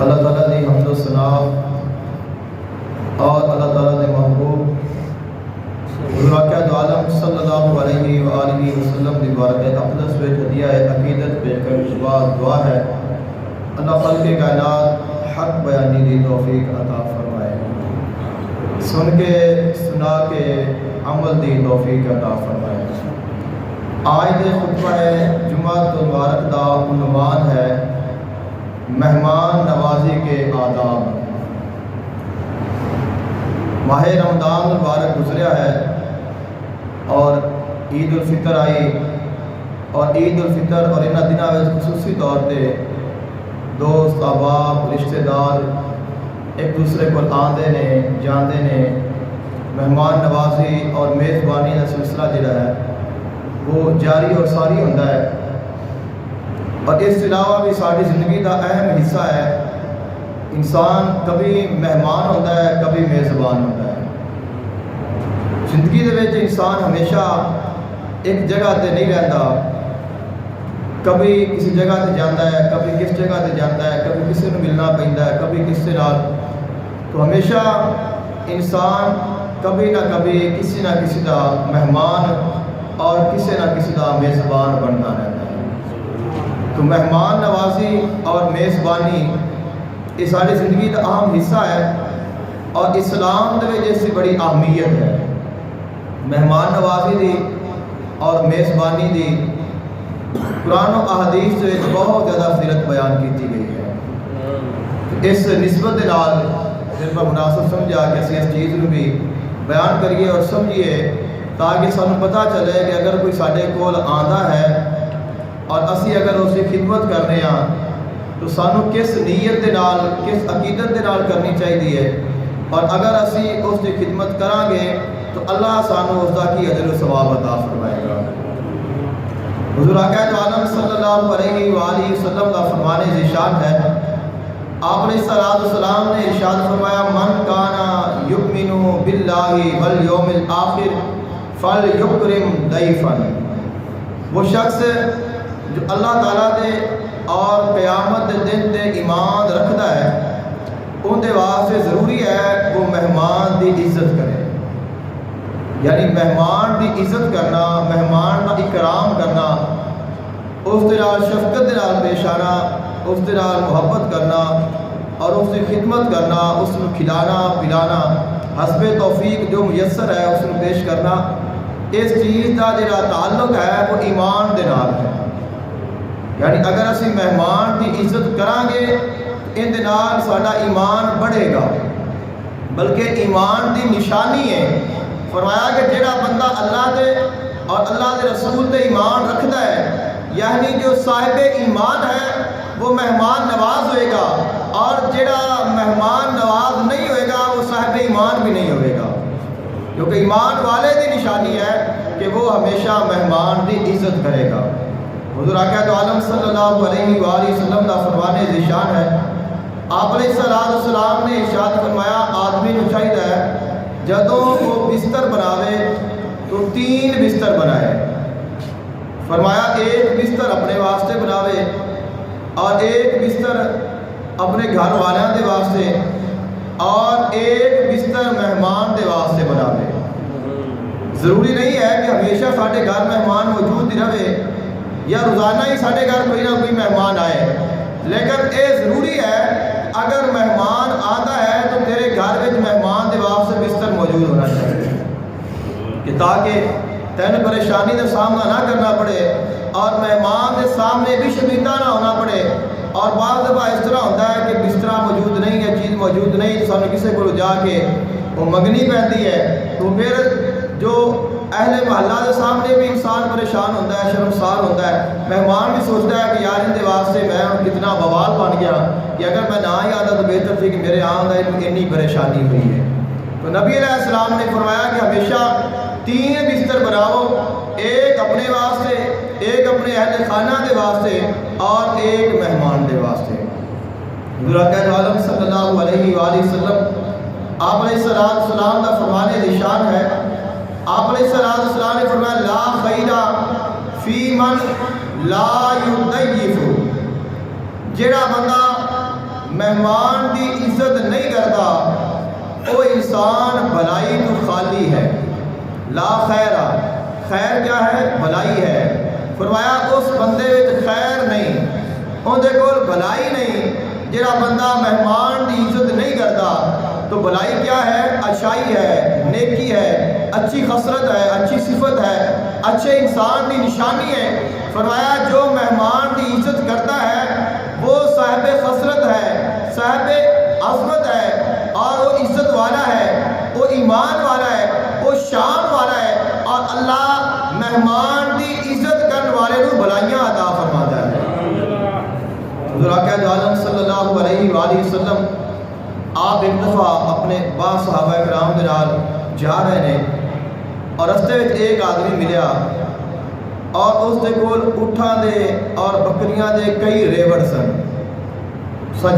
اللہ تعالیٰ دی حمد و ثنا اور اللہ تعالیٰ دے محبوب حضور آقا دو عالم صلی اللہ علیہ وآلہ وسلم دی بارک اقدس وچ ہدیہ عقیدت پیش کرنے کے بعد دعا ہے اللہ خالق کائنات حق بیانی دی توفیق عطا فرمائے، سن کے سنا کے عمل دی توفیق عطا فرمائے۔ آج دے خطبہ جمعہ مبارک دا عنوان ہے مہمان نوازی کے آداب۔ ماہ رمضان مبارک گزریا ہے اور عید الفطر آئی، اور عید الفطر اور انہاں دنوں میں خصوصی طور پہ دوست احباب رشتہ دار ایک دوسرے کو آندے نے جاندے نے، مہمان نوازی اور میزبانی کا سلسلہ جڑا ہے وہ جاری اور ساری ہوتا ہے، اور اس کے علاوہ بھی ساری زندگی کا اہم حصہ ہے۔ انسان کبھی مہمان ہوتا ہے کبھی میزبان ہوتا ہے۔ زندگی دے وچ انسان ہمیشہ ایک جگہ تے نہیں رہتا، کبھی کسی جگہ تے جاتا ہے، کبھی کس جگہ تے جاتا ہے، کبھی کسی کو ملنا پیندا ہے، کبھی کسی نال، تو ہمیشہ انسان کبھی نہ کبھی کسی نہ کسی کا مہمان اور کسی نہ کسی کا میزبان بنتا رہتا ہے۔ تو مہمان نوازی اور میزبانی یہ ساری زندگی کا اہم حصہ ہے، اور اسلام دے وچ اس کی بڑی اہمیت ہے۔ مہمان نوازی دی اور میزبانی دی قرآن و احادیث سے بہت زیادہ فضیلت بیان کی گئی ہے۔ اس نسبت دے نال پھر میں مناسب سمجھا کہ اسی اس چیز کو بھی بیان کریے اور سمجھیے، تاکہ سانو پتہ چلے کہ اگر کوئی ساڈے کول آندا ہے اور اسی اگر اس کی خدمت کرنے ہاں تو سانو کس نیت دے نال کس عقیدت دے نال کرنی چاہیے، اور اگر اسی اس کی خدمت کریں گے تو اللہ سانو اس کا کی اجر و ثواب عطا فرمائے گا۔ حضور آقا دو عالم صلی اللہ علیہ وآلہ وسلم کا فرمان ذیشان ہے، آپ علیہ السلام نے ارشاد فرمایا، من کانا یؤمن باللہ والیوم الآخر فلیکرم ضیفا۔ وہ شخص جو اللہ تعالیٰ دے اور قیامت دے دن تے ایمان رکھتا ہے، ان دے واسطے ضروری ہے وہ مہمان دی عزت کرے، یعنی مہمان دی عزت کرنا، مہمان کا اکرام کرنا، اس دے نال شفقت دے نال پیش آنا، اس دے نال محبت کرنا اور اس کی خدمت کرنا، اس کو کھلانا پلانا، حسب توفیق جو میسر ہے اس کو پیش کرنا، اس چیز کا جڑا تعلق ہے وہ ایمان دے نال ہے۔ یعنی اگر اسی مہمان کی عزت کریں گے ان دے نال ساڈا ایمان بڑھے گا، بلکہ ایمان دی نشانی ہے۔ فرمایا کہ جڑا بندہ اللہ دے اور اللہ دے رسول دے ایمان رکھتا ہے، یعنی جو صاحب ایمان ہے وہ مہمان نواز ہوئے گا، اور جڑا مہمان نواز نہیں ہوئے گا وہ صاحب ایمان بھی نہیں ہوئے گا، کیونکہ ایمان والے دی نشانی ہے کہ وہ ہمیشہ مہمان دی عزت کرے گا۔ حضور آقا دو عالم صلی اللہ علیہ وآلہ وسلم کا فرمان ذیشان ہے، آپ علیہ السلام نے ارشاد فرمایا، آدمی نو چاہیے جدوں وہ بستر بناوے تو 3 بستر بنائے۔ فرمایا ایک بستر اپنے واسطے بناوے، اور ایک بستر اپنے گھر والوں دے واسطے، اور ایک بستر مہمان دے واسطے بناوے۔ ضروری نہیں ہے کہ ہمیشہ ساڈے گھر مہمان موجود ہی رہے یا روزانہ ہی ساڈے گھر کوئی نہ کوئی مہمان آئے، لیکن یہ ضروری ہے اگر مہمان آتا ہے تو تیرے گھر میں مہمان دے واسطے بستر موجود ہونا چاہیے، کہ تاکہ تین پریشانی کا سامنا نہ کرنا پڑے اور مہمان کے سامنے بھی شرمندہ نہ ہونا پڑے۔ اور بعض دفعہ اس طرح ہوتا ہے کہ بستر موجود نہیں ہے، چیز موجود نہیں، تو سانو کسی کو جا کے وہ منگنی پہنتی ہے، تو پھر جو اہل محلہ کے سامنے بھی انسان پریشان ہوتا ہے، شرمسار ہوتا ہے، مہمان بھی سوچتا ہے کہ یار ان کے واسطے میں کتنا بوال بن گیا کہ اگر میں نہ ہی آتا تو بہتر تھی کہ میرے آن کا اتنی پریشانی ہوئی ہے۔ تو نبی علیہ السلام نے فرمایا کہ ہمیشہ 3 بستر بناؤ، ایک اپنے واسطے، ایک اپنے اہل خانہ دے واسطے، اور ایک مہمان دے واسطے۔ حضور آقا عالم صلی اللہ علیہ وآلہ وسلم آپ علیہ السلام کا فرمان ذیشان ہے، آپ علیہ السلام نے فرمایا، لا خیر فی من لا یضیف۔ جڑا بندہ مہمان دی عزت نہیں کرتا وہ انسان بھلائی تو خالی ہے. لا خیرہ، خیر کیا ہے؟ بھلائی ہے. فرمایا اس بندے وچ خیر نہیں، اندے کول بھلائی نہیں. جڑا بندہ مہمان دی عزت نہیں کرتا تو بھلائی کیا ہے؟ اچھائی ہے، نیکی ہے، اچھی خصلت ہے، اچھی صفت ہے، اچھے انسان دی نشانی ہے. فرمایا جو مہمان دی عزت کرتا ہے وہ صاحب خصلت ہے، صاحب عظمت ہے، اور وہ عزت والا ہے، وہ ایمان والا ہے، وہ شان والا ہے. اور اللہ مہمان دی عزت کرنے والے کو بھلائیاں عطا فرماتا ہے. حضور اکرم عالم صلی اللہ علیہ وآلہ وسلم آپ ایک دفعہ اپنے بعض صحابہ کرام کے نال جا رہے ہیں اور رستے وچ ایک آدمی ملیا اور اس دے کول اٹھاں دے اور بکریاں دے کئی ریوڑ سن.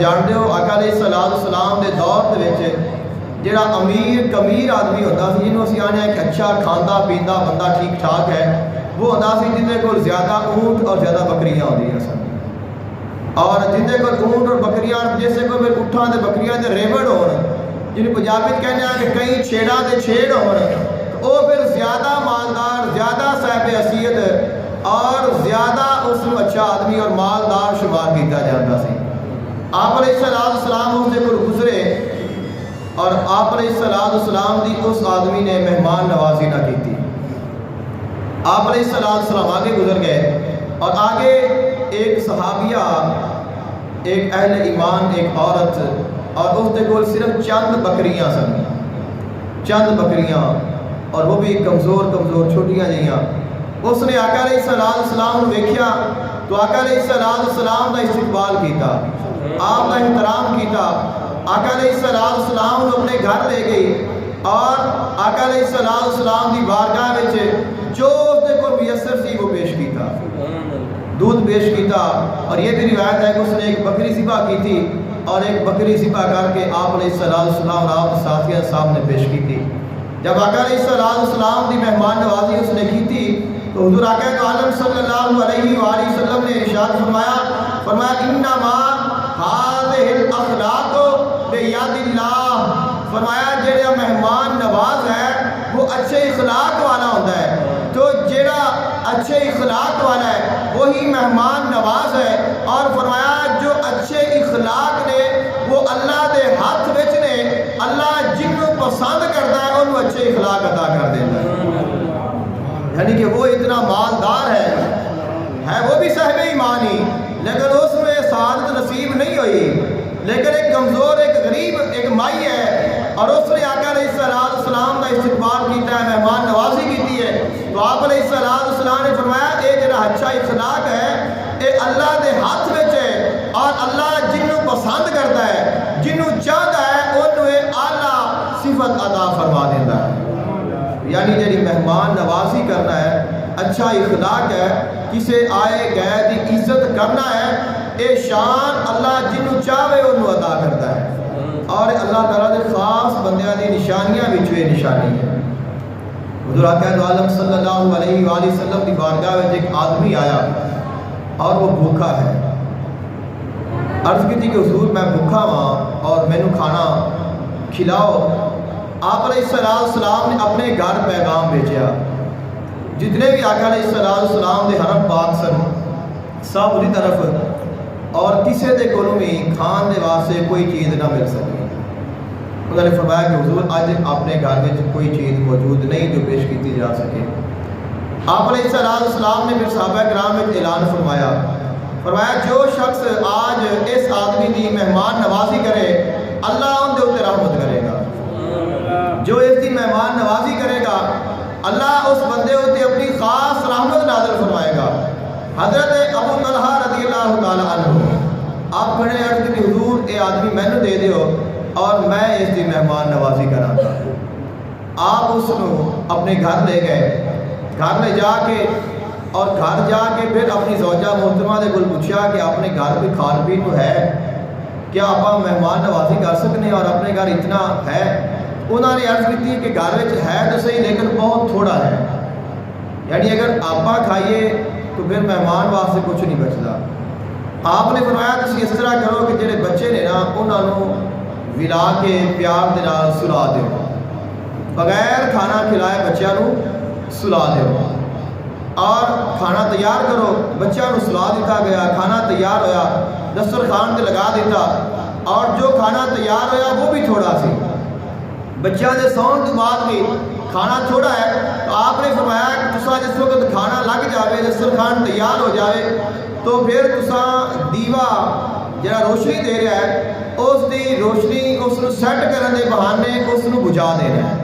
جانتے ہو آقا علیہ السلام دے دور دے وچ جڑا امیر کمیر آدمی ہوتا سی، جنہوں اسی آنے کہ اچھا کھاندا پیندا بندہ ٹھیک ٹھاک ہے، وہ ہوتا سی جن دے کول زیادہ اونٹ اور زیادہ بکریاں ہوندیاں سن. اور جن دے کول اونٹ اور بکریاں جیسے کوئی پھر اٹھاں دے بکریاں دے ریوڑ ہون، جنہوں پنجابی کہنے ہیں کہ کئی چھیڑاں دے چھیڑ ہون، وہ پھر زیادہ مالدار، زیادہ صاحب حیثیت اور زیادہ اس کو اچھا آدمی اور مالدار شمار کیتا جاتا سی. آپ علیہ السلام اس دے کول گزرے اور آپ علیہ السلام دی اس آدمی نے مہمان نوازی نہ کی تھی. آپ علیہ السلام آگے گزر گئے اور آگے ایک صحابیہ، ایک اہل ایمان، ایک عورت، اور اس دے کول صرف چند بکریاں سن، چند بکریاں، اور وہ بھی کمزور کمزور چھوٹیاں جیاں. اس نے آقا علیہ السلام ویکھیا تو آقا علیہ السلام کا استقبال کیتا، آپ کا احترام کیتا. آقا علیہ السلام نے اپنے گھر لے گئی اور آقا علیہ السلام کی بارگاہ وچ جو اس دے کو میسر سی وہ پیش کیتا، دودھ پیش کیتا. اور یہ بھی روایت ہے کہ اس نے ایک بکری ذبح کی تھی اور ایک بکری ذبح کر کے آپ علیہ السلام اور آپ ساتھیاں سامنے پیش کی تھی. جب آقا علیہ السلام کی مہمان نوازی اس نے کی تھی تو حضور اکرم عالم صلی اللہ علیہ وآلہ وسلم نے ارشاد فرمایا انما هذه الاخلاق بیاد اللہ. فرمایا جڑا مہمان نواز ہے وہ اچھے اخلاق والا ہوتا ہے، تو جڑا اچھے اخلاق والا ہے وہی مہمان نواز ہے. اور فرمایا جو اچھے اخلاق نے وہ اللہ دے ہاتھ وچ نے، اللہ جنوں پسند کرتا ہے انہوں اچھے اخلاق عطا کر دیتا ہے. یعنی کہ وہ اتنا مالدار ہے وہ بھی صاحب ایمان ہی، لیکن اس میں سعادت نصیب نہیں ہوئی. لیکن ایک کمزور، ایک غریب، ایک مائی ہے اور اس نے آقا علیہ السلام کا استقبال کیتا ہے، مہمان نوازی کی ہے. تو آپ علیہ السلام نے فرمایا اے جڑا اچھا اخلاق ہے اے اللہ دے ہاتھ میں ہے، اور اللہ جنوں پسند کرتا ہے، جنوں چاہتا ہے انہوں اعلیٰ صفت عطا فرما دیتا ہے. یعنی جڑی مہمان نوازی کرنا ہے، اچھا اخلاق ہے، کسے آئے گئے دی عزت کرنا ہے، اے شان اللہ جنوں چاہے انہوں عطا کرتا ہے. اور اللہ تعالیٰ دے خاص بندیاں دی نشانیاں وچوں یہ نشانی ہے. حضور اکرم عالم صلی اللہ علیہ وآلہ وسلم کی بارگاہ میں ایک آدمی آیا اور وہ بھوکا ہے. عرض کی تھی کہ حضور میں بھوکا ہاں اور مینوں کھانا کھلاؤ. آپ علیہ السلام نے اپنے گھر پیغام بھیجا. جتنے بھی آقا علیہ السلام دے حرم پاک سن سب دی طرف اور کسے دے کولوں بھی کھان دے واسطے کوئی چیز نہ مل سکی. انہوں نے فرمایا کہ حضور آج اپنے گھر میں کوئی چیز موجود نہیں جو پیش کی جا سکے. آپ علیہ السلام نے پھر صحابہ کرام میں اعلان فرمایا جو شخص آج اس آدمی کی مہمان نوازی کرے اللہ ان دے اوپر رحمت کرے گا. جو اس کی مہمان نوازی کرے گا اللہ اس بندے ہوتے اپنی خاص رحمت نازل فرمائے گا. حضرت ابو طلحہ رضی اللہ تعالیٰ عنہ آپ کھڑے عرض کہ حضور اے آدمی میں نے دے دیو اور میں اس کی مہمان نوازی کرا تھا. آپ اس کو اپنے گھر لے گئے. گھر لے جا کے اور گھر جا کے پھر اپنی زوجہ محترمہ نے کل پوچھا کہ اپنے گھر کوئی کھان پین تو ہے، کیا آپ مہمان نوازی کر سکتے ہیں اور اپنے گھر اتنا ہے؟ انہوں نے عرض کی کہ گھر ہے تو صحیح لیکن بہت تھوڑا ہے. یعنی اگر آپ کھائیے تو پھر مہمان واسطے کچھ نہیں بچتا. آپ نے فرمایا تسی اس طرح کرو کہ جڑے بچے نے نا انہاں نوں ولا کے پیار دے نال سلا دیو، بغیر کھانا کھلائے بچیاں نوں سلا دیو، اور کھانا تیار کرو، بچیاں نوں سلا دیتا گیا، کھانا تیار ہویا، دسترخوان تے لگا دیتا، اور جو کھانا تیار ہویا وہ بھی تھوڑا سی، بچیاں دے سون تو بعد بھی کھانا تھوڑا ہے، تو آپ نے فرمایا کہ تسا جس وقت کھانا لگ جاوے، دسترخوان تیار ہو جاوے، تو پھر تسا دیوا جڑا روشنی دے رہا ہے اس دی روشنی اس نو سیٹ کرنے دے بہانے اس نو بجھا دینا ہے،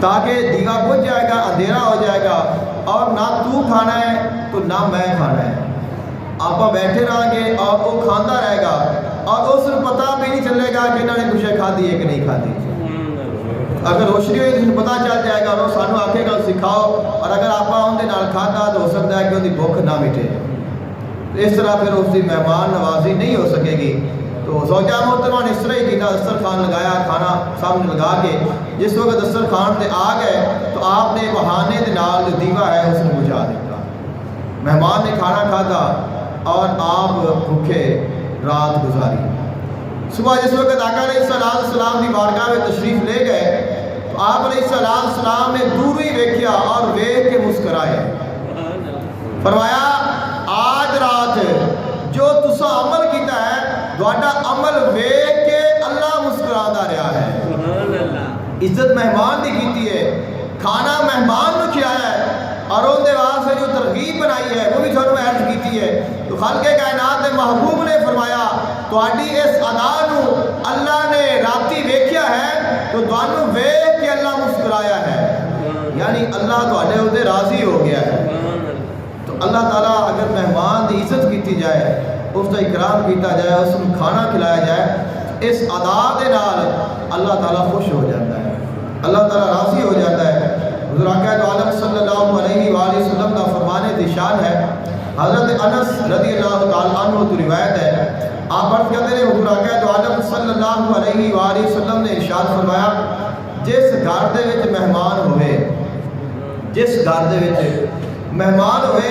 تاکہ دیوا بجھ جائے گا، اندھیرا ہو جائے گا، اور نہ تو کھانا ہے تو نہ میں کھانا ہے، آپ بیٹھے رہیں گے اور وہ کھانا رہے گا، اور اس کو پتہ بھی نہیں چلے گا کہ انہوں نے کچھ کھادی ہے کہ نہیں کھادی۔ اگر روشنی ہوئی تو پتہ چل جائے گا، وہ سانو آکھے گا سکھاؤ، اور اگر آپ اندر نال کھادا تو ہو سکتا ہے کہ وہ بھوک نہ مٹے، اس طرح پھر اس کی مہمان نوازی نہیں ہو سکے گی۔ تو زوجہ محترمہ نے اس طرح ہی کیا، دسترخوان لگایا، کھانا سامنے لگا کے جس وقت دسترخوان تے آ گئے تو آپ نے بہانے دے نال جو دیوا ہے اس کو بجھا دیتا، مہمان نے کھانا کھادا اور آپ بھوکے رات گزاری۔ صبح جس وقت آقا علیہ السلام کی بارگاہ میں تشریف لے گئے تو آپ علیہ السلام نے دور ہی ویکھیا اور ویکھ کے مسکرائے، فرمایا آج رات جو تسا عمل کیتا ہے تہاڈا عمل ویکھ کے اللہ مسکراندا رہا ہے، عزت مہمان دی کیتی ہے، کھانا مہمان نو کھلایا ہے، اور ان دے واسطے جو ترغیب بنائی ہے وہ بھی تھوڑا عرض کیتی ہے۔ تو خالق کائنات دے محبوب نے فرمایا تہاڈی اس ادا نو اللہ نے راتی ویکھیا ہے تو تانوں ویکھ کے اللہ مسکرایا ہے، یعنی اللہ تہاڈے اوتے راضی ہو گیا ہے۔ تو اللہ تعالیٰ اگر مہمان دی عزت کیتی جائے، اس کا اکرام کیتا جائے، اس کو کھانا کھلایا جائے، اس ادا دے نال اللہ تعالیٰ خوش ہو جاتا ہے، اللہ تعالیٰ راضی ہو جاتا ہے۔ حضور آقا عالم صلی اللہ علیہ وآلہ وسلم کا فرمان ذیشان ہے، حضرت انس رضی اللہ تعالیٰ عنہ تو روایت ہے، آپ عرض کرتے ہیں حضور آقا عالم صلی اللہ علیہ وآلہ وسلم نے ارشاد فرمایا جس گھر دے وچ مہمان ہوئے، جس گھر دے وچ مہمان ہوئے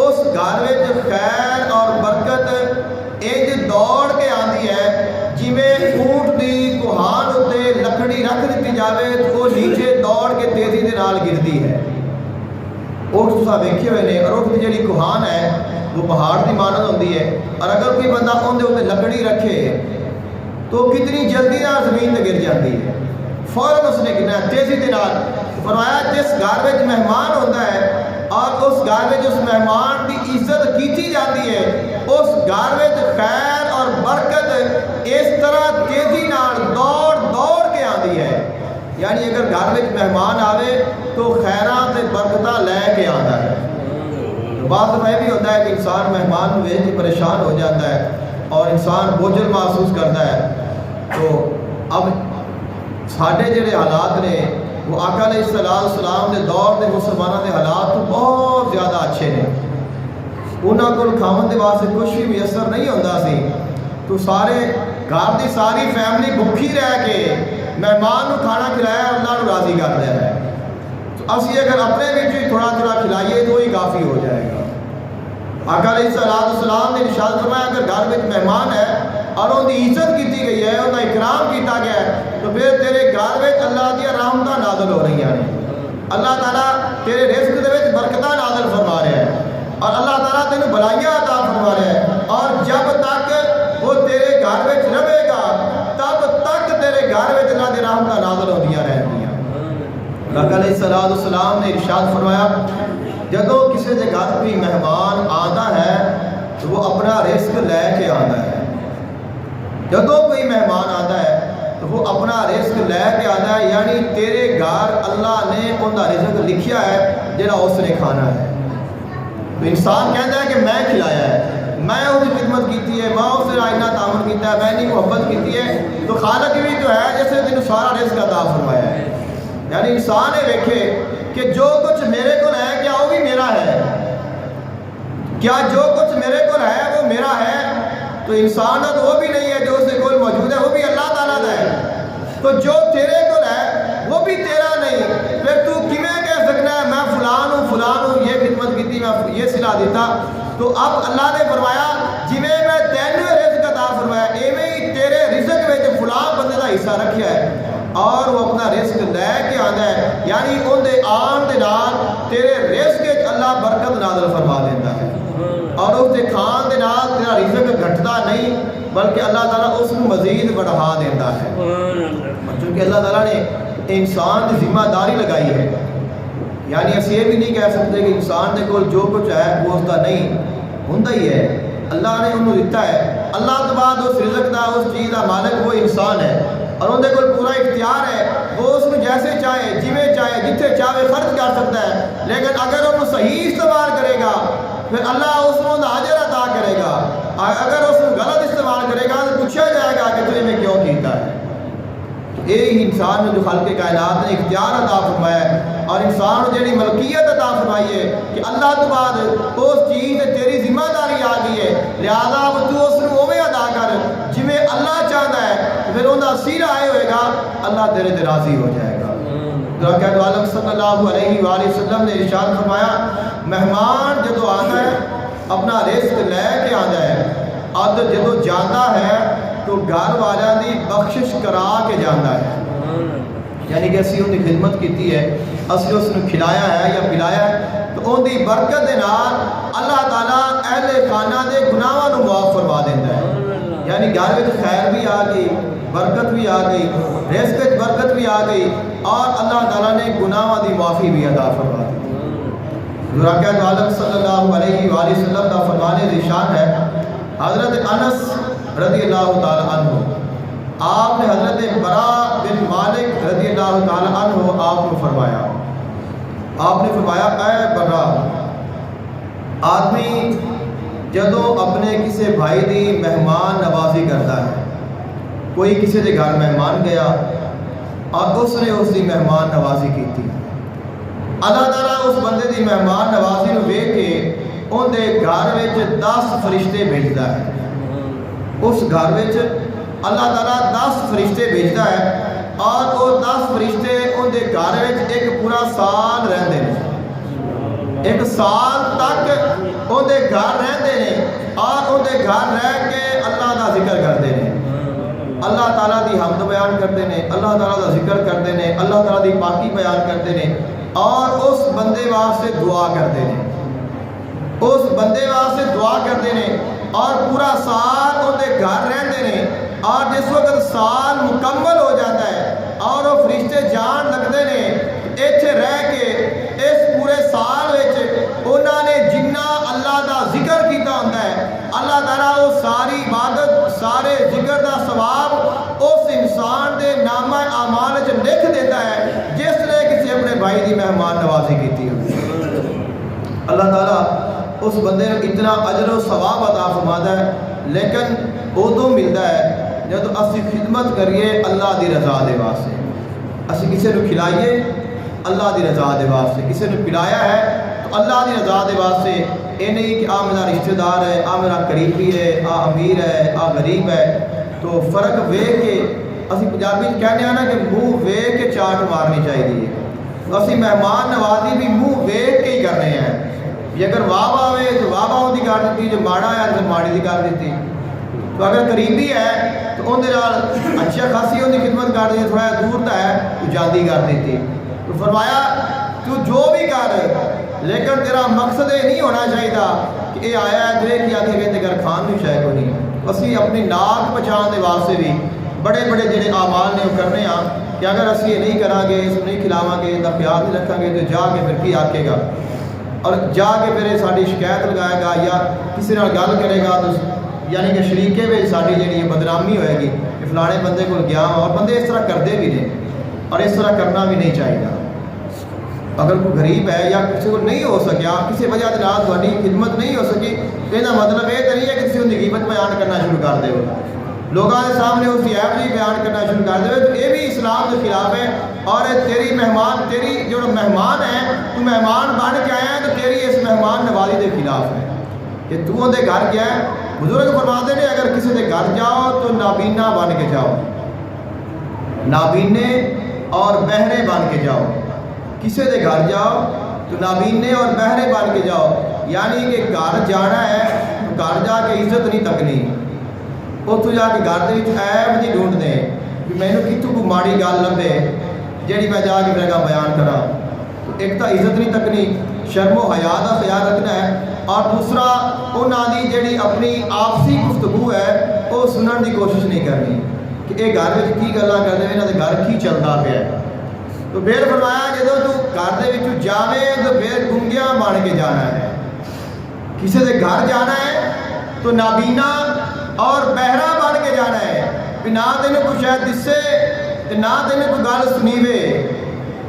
اس گھر وچ خیر اور برکت انج دوڑ کے آندی ہے جویں اونٹ دی کوہان اتے لکڑی رکھ دیتی جاوے تو وہ نیچے دوڑ کے تیزی دے نال گرتی ہے۔ اونٹ تساں ویکھے ہوئے نے، اور اونٹ دی جڑی کوہان ہے وہ پہاڑ دی مانند ہوندی ہے، اور اگر کوئی بندہ ان دے اوپر لکڑی رکھے تو کتنی جلدی نال زمین تے گر جاتی ہے، فوراً اس نے گرنا ہے تیزی دے نال۔ فرمایا جس گھر وچ مہمان ہوندا ہے اور اس گھر وچ اس مہمان دی عزت کیتی جاتی ہے، اس گھر وچ خیر اور برکت اس طرح تیزی نال دوڑ دوڑ کے آندی ہے، یعنی اگر گھر وچ مہمان آوے تو خیراں تے برکتاں لے کے آندا ہے۔ بعض دفعہ یہ بھی ہوتا ہے کہ انسان مہمان کو ویکھ کے پریشان ہو جاتا ہے اور انسان بوجھل محسوس کرتا ہے۔ تو اب ساڈے جڑے حالات نے وہ آقا علیہ السلام دے دور دے مسلمانوں دے حالات تو بہت زیادہ اچھے نے، انہاں کول کھاون دے واسطے کچھ بھی میسر نہیں ہوندا سی، تو سارے گھر دی ساری فیملی بھوکھی رہ کے مہمان نو کھانا کھلایا، اللہ نو راضی کر دیا ہے۔ تو اسی اگر اپنے وچ ہی تھوڑا تھوڑا کھلائیے تو ہی کافی ہو جائے گا۔ آقا علیہ السلام نے ارشاد فرمایا اگر گھر وچ مہمان ہے اور ان کی عزت کی گئی ہے، ان کا اکرام کیا گیا ہے، تو پھر تیرے گھر وچ اللہ دیا رحمتاں نازل ہو رہی ہیں، اللہ تعالیٰ تیرے رزق دے وچ برکتاں نازل فرما رہا ہے، اور اللہ تعالیٰ تینوں بھلائیاں عطا فرما رہا ہے، اور جب تک وہ تیرے گھر وچ رہے گا تب تک تیرے گھر وچ اللہ دی رحمتاں نازل ہوندیاں رہندیاں۔ آقا علیہ السلام نے ارشاد فرمایا جدو کسی کے گھر کوئی مہمان آتا ہے تو وہ اپنا رزق لے کے آتا ہے، جدو کوئی مہمان آتا ہے تو وہ اپنا رزق لے کے آتا ہے، یعنی تیرے گھر اللہ نے ان کا رزق لکھیا ہے جڑا اس نے کھانا ہے۔ تو انسان کہتا ہے کہ میں کھلایا ہے، میں اس کی خدمت کی ہے، میں اس سے اتنا تعاون کیا ہے، میں نے محبت کی ہے، تو خالق بھی جو ہے جیسے تینوں سارا رزق عطا فرمایا ہے، یعنی انسان یہ ویکھے کہ جو کچھ میرے کو ہے کیا وہ بھی میرا ہے، کیا جو کچھ میرے کو ہے وہ میرا ہے، تو انسان تو وہ بھی نہیں ہے، جو اس کے کول موجود ہے وہ بھی اللہ تعالیٰ کا ہے، تو جو تیرے کو ہے وہ بھی تیرا نہیں، پھر تو کیویں کہہ سکنا ہے میں فلان ہوں یہ خدمت کی، میں یہ صلہ دیتا، تو اب اللہ نے فرمایا جویں میں تینوں رزق عطا فرمایا ایویں ہی تیرے رزق وچ فلاں بندے دا حصہ رکھیا ہے اور وہ اپنا رزق لے کے آندا ہے، یعنی اون دے آن دے نال تیرے رزق وچ اللہ برکت نازل فرما دیندا ہے اور اس دے کھان دے نال تیرا رزق گھٹدا نہیں بلکہ اللہ تعالیٰ اس کو مزید بڑھا دیتا ہے، چونکہ اللہ تعالیٰ نے انسان کی ذمہ داری لگائی ہے، یعنی اسی یہ بھی نہیں کہہ سکتے کہ انسان دے کول جو کچھ ہے وہ اس کا نہیں ہوندا ہی ہے، اللہ نے انہوں دیتا ہے، اللہ تو بعد اس رزق دا اس چیز کا مالک وہ انسان ہے اور ان دے کول پورا اختیار ہے، وہ اس میں جیسے چاہے جویں چاہے جتھے چاہے خرچ کر سکتا ہے، لیکن اگر وہ صحیح استعمال کرے گا پھر اللہ اس کو اجر عطا کرے گا، اگر اس کو غلط استعمال کرے گا تو پوچھا جائے گا کہ تجھے میں کیوں کیتا ہے۔ یہ انسان نے جو خالق کائنات نے اختیار عطا فرمایا ہے اور انسان کو جڑی ملکیت عطا فرمائی ہے کہ اللہ تو بعد اس چیز تیری ذمہ داری آ گئی ہے، لہذا اب تو اس کو اوے ادا کر جویں اللہ چاہتا ہے، پھر انہاں سیرا آئے ہوئے گا اللہ تیرے تے راضی ہو جائے گا۔ حضرت عالم صلی اللہ علیہ وآلہ وسلم نے ارشاد فرمایا مہمان جدو آتا ہے اپنا رزق لے کے آتا ہے اور جدو جاتا ہے تو گھر والوں کی بخشش کرا کے جاتا ہے، یعنی کہ اسی ان کی خدمت کی ہے، اسی اس نے کھلایا ہے یا پلایا ہے تو ان کی برکت کے نال اللہ تعالیٰ اہل خانہ کے گناہاں نو معاف فرما دیتا ہے، یعنی گھر میں خیر بھی آ گئی، برکت بھی آ گئی، رزق میں برکت بھی آ گئی اور اللہ تعالیٰ نے گناہاں دی معافی بھی عطا فرما دی۔ حضرت عالم صلی اللہ علیہ وآلہ وسلم کا فرمان ارشاد ہے، حضرت انس رضی اللہ تعالی عنہ آپ نے حضرت برا بن مالک رضی اللہ تعالی عنہ آپ نے فرمایا اے برا، آدمی جدو اپنے کسی بھائی دی مہمان نوازی کرتا ہے، کوئی کسی کے گھر مہمان گیا اور اس نے اس کی مہمان نوازی کی تھی، اللہ تعالیٰ اس بندے دی مہمان نوازی نو ویکھ کے ان دے گھر وچ 10 فرشتے بھیجدا ہے، اس گھر وچ اللہ تعالیٰ 10 فرشتے بھیجدا ہے اور وہ 10 فرشتے ان دے گھر وچ ایک پورا سال رہندے نے، ایک سال تک ان دے گھر رہندے نے اور ان دے گھر رہ کے اللہ کا ذکر کرتے ہیں، اللہ تعالیٰ دی حمد بیان کرتے ہیں، اللہ تعالیٰ کا ذکر کرتے ہیں، اللہ تعالیٰ دی پاکی بیان کرتے ہیں اور اس بندے واسطے دعا کرتے ہیں، اس بندے واسطے دعا کرتے ہیں اور پورا سال ان دے گھر رہتے ہیں اور جس وقت سال مکمل ہو جاتا ہے اور وہ فرشتے جان لگتے ہیں ایتھے رہ کے اس پورے سال انہوں نے جنہ اللہ کا ذکر کیتا ہوتا ہے اللہ تعالیٰ وہ ساری عبادت سارے ذکر کا ثواب اس انسان کے نامہ اعمال لکھ دیتا ہے جس نے کسی اپنے بھائی کی مہمان نوازی کی ہوتی ہے۔ اللہ تعالیٰ اس بندے کو اتنا اجر و ثواب عطا فرماتا ہے، لیکن ادو ملتا ہے جب اسی خدمت کریے اللہ دی رضا دے واسطے، اسی کسی کو کھلائیے اللہ دی رضا دے واسطے، کسی نے پلایا ہے تو اللہ دی رضا دے واسطے، یہ نہیں کہ میرا رشتہ دار ہے، میرا قریبی ہے، امیر ہے، غریب ہے، تو فرق ویکھ کے اسی پنجابی کہنے ہیں نا کہ منہ ویکھ کے چاٹ مارنی چاہیے، اسی مہمان نوازی بھی منہ ویکھ کے ہی کرنے ہیں، اگر واہ آئے تو واہ باہ کی کر دیتی، جو ماڑا ہے تو ماڑی کی کر دیتی، تو اگر قریبی ہے تو اندر اچھا خاصی ان کی خدمت کر دیتی، تھوڑا دور تا ہے تو جلدی کر دیتی، تو فرمایا تو جو بھی کر لیکن تیرا مقصد یہ نہیں ہونا چاہیے کہ یہ آیا ہے تو یہ کیا کہ اگر کھان بھی شاید کو نہیں، اسی اپنی ناک بچان دے واسطے بھی بڑے بڑے جڑے اعمال نے وہ کرنے ہاں کہ اگر اسی یہ نہیں کریں گے، اس کو نہیں کھلاواں گے، اس کا خیال نہیں رکھیں گے تو جا کے پھر کی آکے گا اور جا کے پھر ساری شکایت لگائے گا یا کسی نال گل کرے گا تو یعنی کہ شریکے میں ساری جڑی بدنامی ہوئے گی کہ فلانے بندے کو گیا اور بندے اس طرح کرتے بھی نہیں اور اس طرح کرنا بھی نہیں چاہیے۔ اگر کوئی غریب ہے یا کسی کو نہیں ہو سکیا کسی وجہ سے نال تھوڑی خدمت نہیں ہو سکی تو یہ مطلب یہ تو نہیں ہے کہ کسی کی غیبت بیان کرنا شروع کر دے، لوگوں کے سامنے اس کی عیب جی بیان کرنا شروع کر دے تو یہ بھی اسلام کے خلاف ہے اور تیری مہمان تیری جو مہمان ہے تو مہمان بن کے آیا ہے تو تیری اس مہمان نوازی کے خلاف ہے کہ تو ان کے گھر گیا ہے۔ بزرگ فرماتے ہیں اگر کسی کے گھر جاؤ تو نابینا بن کے جاؤ، نابینے اور بہرے بن کے جاؤ، کسی کے گھر جاؤ تو نابینے اور بہرے بن کے جاؤ، یعنی کہ گھر جانا ہے تو گھر جا کے عزت نہیں تکنی، اتوں جا کے گھر کے ایب نہیں ڈھونڈنے کہ مینوں کتوں کوئی ماڑی گل لبے جیڑی میں جا کے میرے بیان کراں۔ ایک تو عزت نہیں تکنی، شرم و حیا کا خیال رکھنا ہے، اور دوسرا انہوں کی جیڑی اپنی آپسی گفتگو ہے وہ سنن کی کوشش نہیں کرنی کہ یہ گھر میں کی گلاں کرتے ہیں، یہاں کے گھر کی چلتا پیا ہے۔ تو پھر فرمایا جب تو گھر کے جاوے تو پھر گنگیاں بن کے جانا ہے، کسی کے گھر جانا ہے تو نابینا اور بہرا بن کے جانا ہے، کہ نہ تینوں کوئی شاید دسے نہ تینوں کوئی گل سنیوے،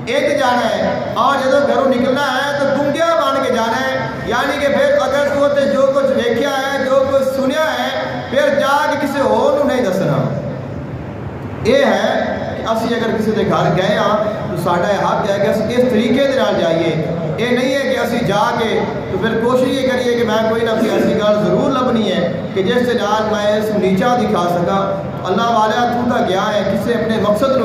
ایک جانا ہے۔ اور جب گھروں نکلنا ہے تو گنگیا بن کے جانا ہے، یعنی کہ پھر اگر تو جو کچھ دیکھا ہے جو کچھ سنیا ہے پھر جا کے کسی اور نہیں دسنا۔ یہ ہے کہ اسی اگر کسی کے گھر گئے ہاں تو ساڈا یہ حق ہے کہ اسی اس طریقے کے نال جائیے، یہ نہیں ہے کہ اسی جا کے تو پھر کوشش یہ کریے کہ میں کوئی نہ کوئی ایسی گل ضرور لبنی ہے کہ جس سے نال میں اس نیچا دکھا سکا۔ اللہ والا تو گیا ہے کسی اپنے مقصد نو،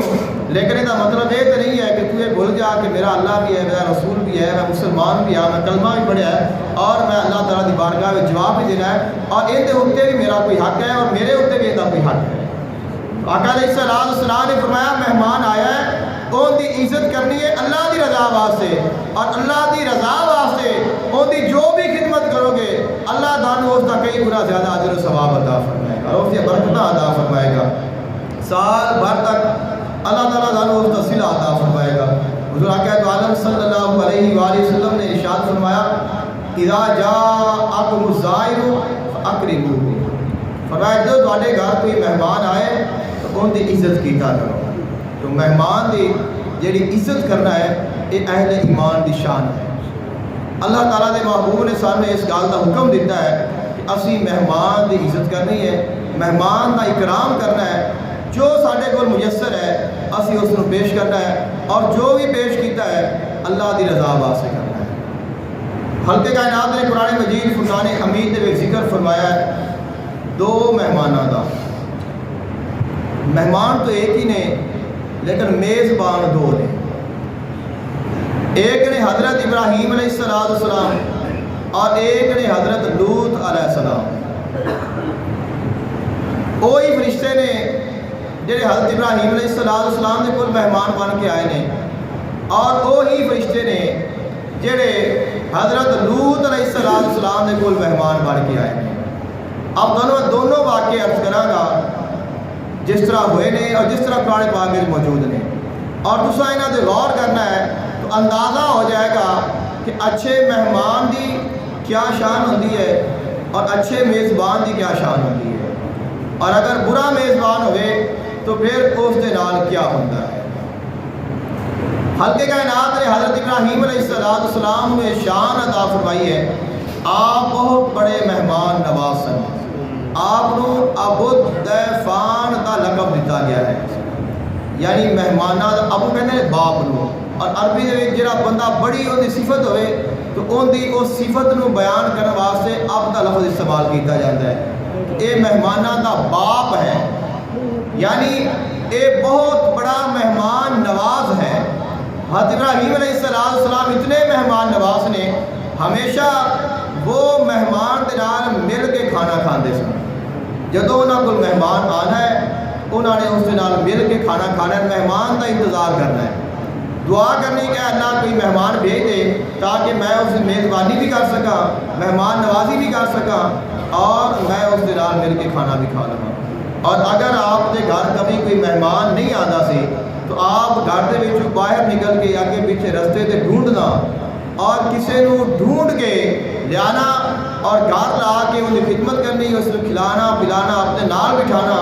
لیکن یہ مطلب یہ تو نہیں ہے کہ تو یہ بھول جا کہ میرا اللہ بھی ہے، میرا رسول بھی ہے، میں مسلمان بھی ہاں، میں کلمہ بھی پڑھیا ہے اور میں اللہ تعالیٰ کی بارگاہ میں جواب بھی دینا ہے، اور ان کے اتنے بھی میرا کوئی حق ہے اور میرے اتنے بھی یہ کوئی حق ہے۔ آقا علیہ السلام نے فرمایا مہمان آیا ہے ان کی عزت کرنی ہے اللہ کی رضا واسطے، اور اللہ کی رضا واسطے ان کی جو بھی خدمت کرو گے اللہ تعالیٰ اس کا کئی گنا زیادہ اجر و ثواب عطا فرمائے گا اور اس کی برکتیں عطا فرمائے گا، سال بھر تک اللہ تعالیٰ تعالیٰ اس کا صلہ عطا فرمائے گا۔ حضور آقا عالم صلی اللہ علیہ وآلہ وسلم نے ارشاد فرمایا اذا جاءکم الزائر فاکرموہ، فرمایا جب تواڈے گھر کوئی مہمان آئے تو ان کی عزت کیتا کرو۔ تو مہمان کی جیڑی عزت کرنا ہے یہ اہل ایمان کی شان ہے۔ اللہ تعالیٰ کے محبوب نے سامنے اس گل کا حکم دیتا ہے کہ اسی مہمان کی عزت کرنی ہے، مہمان کا اکرام کرنا ہے، جو سارے کو میسر ہے اسی اس کو پیش کرنا ہے، اور جو بھی پیش کیتا ہے اللہ کی رضا واسطے کرنا ہے۔ خالق کائنات نے قرآن مجید فرقان حمید میں ذکر فرمایا ہے دو مہمانوں کا، مہمان تو ایک ہی نے لیکن میزبان دو نے، ایک نے حضرت ابراہیم علیہ السلام اور ایک نے حضرت لوط علیہ السلام۔ وہی فرشتے نے جڑے حضرت ابراہیم علیہ السلام نے کل مہمان بن کے آئے نے، اور وہی فرشتے نے جڑے حضرت لوط علیہ السلام نے کل مہمان بن کے آئے نے۔ اب دونوں واقعے عرض کراں گا جس طرح ہوئے نے اور جس طرح قرآن پاک میں موجود نے، اور دوسرا انہاں تے غور کرنا ہے تو اندازہ ہو جائے گا کہ اچھے مہمان دی کیا شان ہوتی ہے اور اچھے میزبان دی کیا شان ہوتی ہے، اور اگر برا میزبان ہوئے تو پھر اس دے نال کیا ہوتا ہے۔ خالق کائنات نے حضرت ابراہیم علیہ السلام میں شان عطا فرمائی ہے، آپ بہت بڑے مہمان نواز سن، آپ کو ابو الضیفان کا لقب دیتا گیا ہے، یعنی مہمانہ ابو کہتے ہیں باپ نو، اور عربی دے جڑا بندہ بڑی ان کی صفت ہوئے تو ان کی اس صفت نو بیان کرنے واسطے اب کا لفظ استعمال کیتا جاتا ہے، یہ مہمانہ کا باپ ہے، یعنی یہ بہت بڑا مہمان نواز ہے۔ حضرت ابراہیم علیہ السلام اتنے مہمان نواز نے، ہمیشہ وہ مہمان کے نال مل کے کھانا کھاندے سن، جدو انہوں کو مہمان آنا ہے انہوں نے اس کے نال مل کے کھانا کھانا ہے، مہمان کا انتظار کرنا ہے، دعا کرنی کہ اللہ کوئی مہمان بھیج دے تاکہ میں اس کی میزبانی بھی کر سکا، مہمان نوازی بھی کر سکا، اور میں اس کے نال مل کے کھانا بھی کھا لوں۔ اور اگر آپ کے گھر کبھی کوئی مہمان نہیں آتا سی تو آپ گھر کے بچوں باہر نکل کے آگے پیچھے رستے تے ڈھونڈنا اور کسی نو ڈھونڈ کے لیانا اور گھر لا کے ان کی خدمت کرنی، اس کو کھلانا پلانا، اپنے نال بٹھانا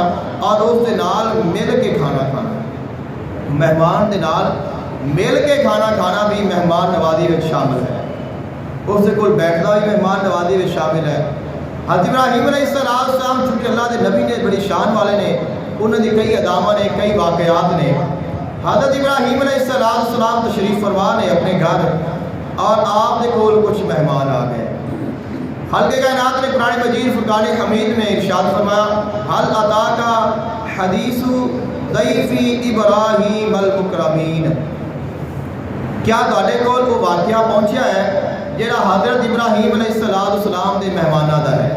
اور اس کے نال مل کے کھانا کھانا۔ مہمان کے نال مل کے کھانا کھانا بھی مہمان نوازی میں شامل ہے، اس سے کوئی بیٹھنا بھی مہمان نوازی میں شامل ہے۔ حضرت ابراہیم علیہ السلام چونکہ اللہ کے نبی نے بڑی شان والے نے، انہوں نے کئی ادامہ نے، کئی واقعات نے۔ حضرت ابراہیم علیہ السلام تشریف فرما نے اپنے گھر، اور آپ کے کول کچھ مہمان آ گئے۔ خالق کائنات نے قرآن مجید فرقان حمید میں ارشاد فرمایا حل اتاک حدیث ضیف ابراہیم المکرمین، کیا تواڈے کول وہ واقعہ پہنچیا ہے جڑا حضرت ابراہیم علیہ السلام دے مہماناں دا ہے.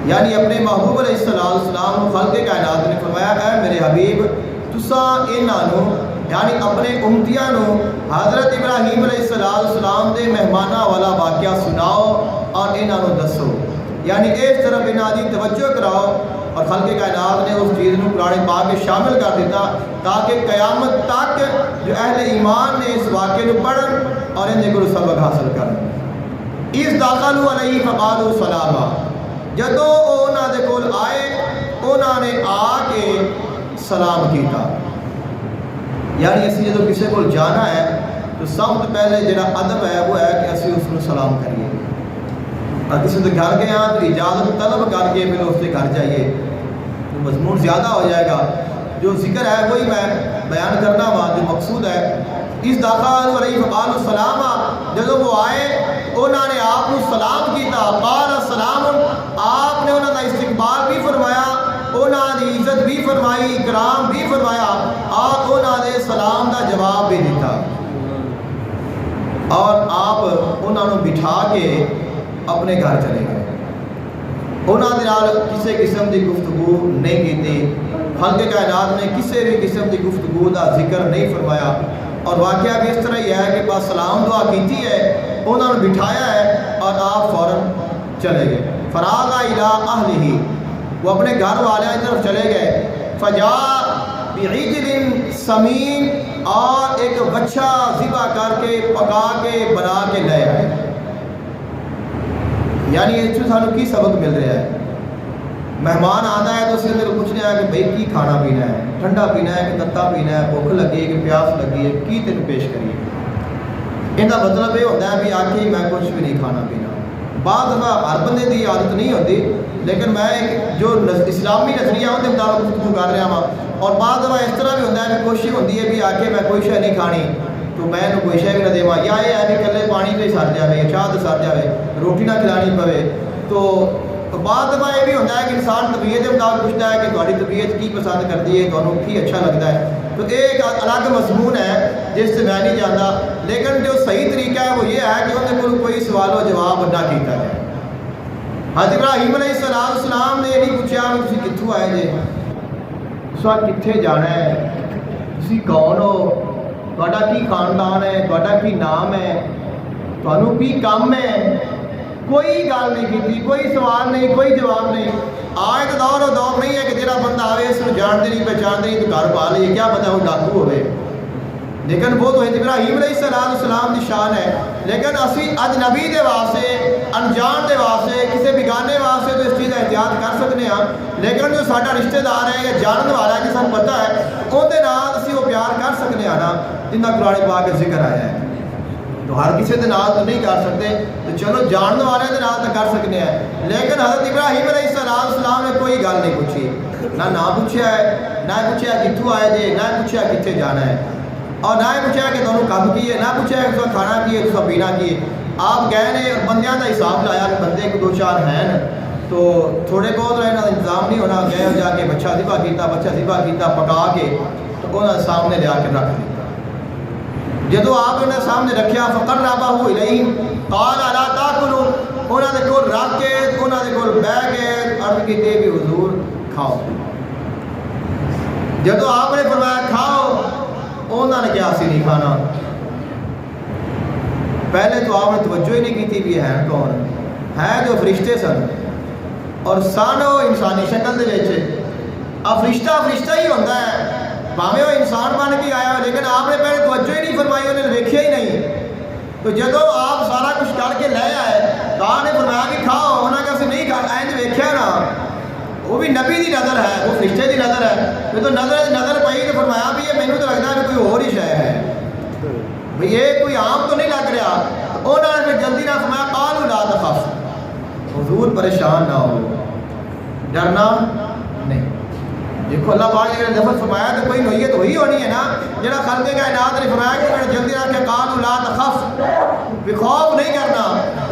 یعنی اپنے محبوب علیہ السلام کو خلق کائنات نے فرمایا اے میرے حبیب تساں انہاں نو یعنی اپنے امتیاں نو حضرت ابراہیم علیہ السلام دے مہماناں والا واقعہ سناؤ اور انہاں نو دسو. یعنی اس طرف انہاں دی توجہ کراؤ اور خلق کائنات نے اس چیز کو قرآن پاک میں شامل کر دیتا تاکہ قیامت تک جو اہل ایمان نے اس واقعے کو پڑھن اور ان کو سبق حاصل کرن. اس داخلوا علیہ فقالوا سلاما جدو انہاں دے کول آئے انہاں نے آ کے سلام کیتا. یعنی اسی جدو کسی کو جانا ہے تو سب تو پہلے جڑا ادب ہے وہ ہے کہ اسی اس کو سلام کریے. اور کسی کے گھر گئے ہاں تو اجازت طلب کر کے پھر اس کے گھر جائیے تو مضمون زیادہ ہو جائے گا. جو ذکر ہے وہی میں بیان کرنا ہوا جو مقصود ہے. اس داخل علیہ فقال السلام جب وہ آئے انہوں نے آپ کو سلام کیتا. قال السلام آپ نے انہوں کا استقبال بھی فرمایا انہوں نے عزت بھی فرمائی اکرام بھی فرمایا آپ انہوں نے سلام کا جواب بھی دیتا اور آپ انہوں نے بٹھا کے اپنے گھر چلے گئے. انہوں نے کسی قسم کی گفتگو نہیں کی. خلق کائنات نے کسی بھی قسم کی گفتگو کا ذکر نہیں فرمایا اور واقعہ بھی اس طرح ہی ہے کہ بس سلام دعا کی ہے انہوں نے بٹھایا ہے اور آپ فوراً چلے گئے. فراغ الی اہلہ وہ اپنے گھر والوں کی طرف چلے گئے. فجاء بعجل سمین اور ایک بچہ ذبح کر کے پکا کے بنا کے لے آئے. یعنی اس سے سانو کی سبق مل رہا ہے. مہمان آتا ہے تو اسے اندر پوچھنا ہے کہ بھائی کی کھانا پینا ہے, ٹھنڈا پینا ہے کہ تتا پینا ہے, بھوک لگی ہے کہ پیاس لگی ہے, کی تین پیش کریے. ان کا مطلب یہ ہوتا ہے بھی آخری میں کچھ بھی نہیں کھانا پینا. بعض دفعہ ہر بندے کی عادت نہیں ہوتی لیکن میں ایک جو اسلامی نظریہ ان کے مطابق گفتگو کر رہا ہوں. اور بعض دفعہ اس طرح بھی ہوتا ہے کہ کوشش ہوتی ہے بھی آ کے میں کوئی شے نہیں کھانی تو میں کوئی شے بھی نہ دے یا یہ ہے کہ کلے پانی پہ سر جائے چاہ تو سر جائے روٹی نہ کھلانی پوے. تو بعض دفعہ یہ بھی ہوتا ہے کہ انسان طبیعت کے مطابق پوچھتا ہے کہ تھوڑی طبیعت کی پسند کرتی ہے تمہیں کی اچھا لگتا ہے. تو ایک الگ مضمون ہے جس سے میں نہیں جانتا لیکن جو صحیح طریقہ ہے وہ یہ ہے کہ انہوں نے کوئی سوال و جواب نہ کیتا ہے. حضرت ابراہیم علیہ السلام نے یہ نہیں پوچھا کہ تسی کتھوں آئے جے, تسا کتھے جانا ہے, تسی کون ہو, تہاڈا کی خاندان ہے, تہاڈا کی نام ہے, تہانوں کی کام ہے. کوئی گل نہیں کی, کوئی سوال نہیں, کوئی جواب نہیں. آج تو دور نہیں ہے کہ جہاں بندہ آئے اس کو جانتے نہیں پہچانتے نہیں تو گھر پا لیے, کیا پتا وہ ڈاکو ہوئے. لیکن وہ تو ابراہیم علیہ السلام کی شان ہے. لیکن اسی اجنبی دے واسطے انجان دے واسطے کسی بیگانے واسطے تو اس چیز کا احتیاط کر سکتے ہیں. لیکن جو ساڈا رشتہ دار ہے یا جاننے والا ہے کہ سب پتہ ہے اندر اسی وہ پیار کر سکتے ہیں نا جنہ قرآن پاک کے ذکر آیا ہے. تو ہر کسی کے نال تو نہیں کر سکتے تو چلو جاننے والے کے نال تو کر سکتے ہیں. لیکن حضرت ابراہیم علیہ السلام نے کوئی گل نہیں پوچھی, نہ پوچھا ہے, نہ پوچھا کتوں آئے جے, نہ پوچھا کتنے جانا ہے, اور نہ پوچھا کہ تمہیں کب کی ہے, نہ پوچھا کہ تمہیں کھانا کی ہے, تمہیں پینا کی ہے. آپ گئے نے بندیاں کا حساب لایا کہ بندے کو 2-4 ہیں تو تھوڑے بہت رہنا انتظام نہیں ہونا. گئے جا کے بچہ ذبح کیتا پکا کے تو انہوں نے سامنے لیا کے رکھ دیتا. جدو آپ نے سامنے رکھیا فقربہ الیہ قال الا تاکلون, انہوں نے کول رکھ کے انہوں نے کول بیٹھ کے عرض کی کہ حضور کھاؤ. جدو آپ نے فرمایا کھاؤ انہوں نے کیا سی نہیں کھانا. پہلے تو آپ نے توجہ ہی نہیں کی بھی ہے کون ہے, جو فرشتے سن اور سن وہ انسانی شکل دے وچ. اب فرشتہ ہی ہوتا ہے بھاویں وہ انسان بن کے آیا لیکن آپ نے پہلے توجہ ہی نہیں فرمائی, انہیں ویکھیا ہی نہیں. تو جدو آپ سارا کچھ کر کے لے آئے تو آپ نے فرمایا کہ کھاؤ, انہوں نے کہا نہیں کھانا. اینج ویکھیا نا وہ بھی نبی دی نظر ہے, وہ فرشتے دی نظر ہے. پھر تو نظر پئی تو فرمایا بھی یہ مینوں تو لگتا ہے کہ کوئی اور ہی شے ہے, بھئی یہ کوئی عام تو نہیں لگ رہا. انہوں نے پھر جلدی نہ فرمایا قالوا لا تخف, حضور پریشان نہ ہو, ڈرنا نہیں. دیکھو اللہ پاک نے لفظ فرمایا تو کوئی نوعیت وہی ہونی ہے نا جڑا خلق کائنات نے فرمایا کہ میں نے جلدی رکھ کے قالوا لا تخف, بھی خوف نہیں کرنا.